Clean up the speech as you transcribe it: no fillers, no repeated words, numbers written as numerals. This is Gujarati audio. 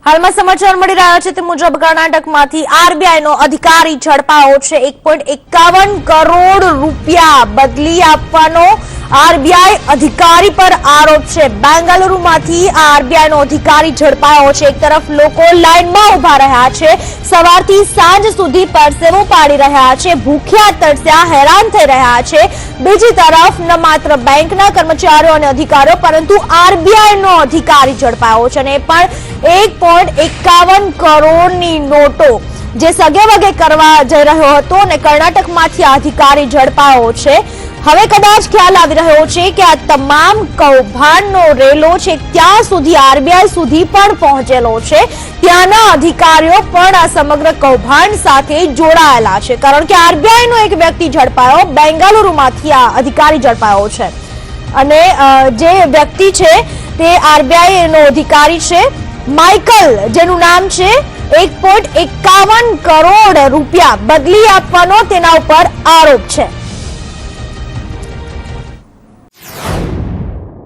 હાલમાં સમાચાર મળી રહ્યા છે તે મુજબ કર્ણાટકમાંથી આરબીઆઈનો અધિકારી ઝડપાયો છે। 1.51 કરોડ રૂપિયા બદલી આપવાનો આરબીઆઈ અધિકારી પર આરોપ છે। બેંગલુરુમાંથી આરબીઆઈનો અધિકારી ઝડપાયો છે। એક તરફ લોકો લાઈનમાં ઉભા રહ્યા છે, સવારથી સાંજ સુધી પરસેવો પાડી રહ્યા છે, ભૂખ્યા તરસ્યા હેરાન થઈ રહ્યા છે। બીજી તરફ ન માત્ર બેંકના કર્મચારીઓ અને અધિકારીઓ પરંતુ આરબીઆઈનો અધિકારી ઝડપાયો છે અને એ પણ 1.51 કરોડની નોટો જે સગે વગે કરવા જઈ રહ્યો હતો અને કર્ણાટકમાંથી આ અધિકારી ઝડપાયો છે। હવે કદાચ ખ્યાલ આવી રહ્યો છે કે આ તમામ કૌભાંડનો રેલો છે ત્યાં સુધી આરબીઆઈ સુધી પણ પહોંચેલો છે। ત્યાંના અધિકારીઓ પણ આ સમગ્ર કૌભાંડ સાથે જોડાયેલા છે, કારણ કે આરબીઆઈનો એક વ્યક્તિ ઝડપાયો, બેંગલુરુમાંથી આ અધિકારી ઝડપાયો છે અને જે વ્યક્તિ છે તે આરબીઆઈનો અધિકારી છે માઇકલ, જેનું નામ છે। 1.51 કરોડ રૂપિયા બદલી આપવાનો તેના ઉપર આરોપ છે।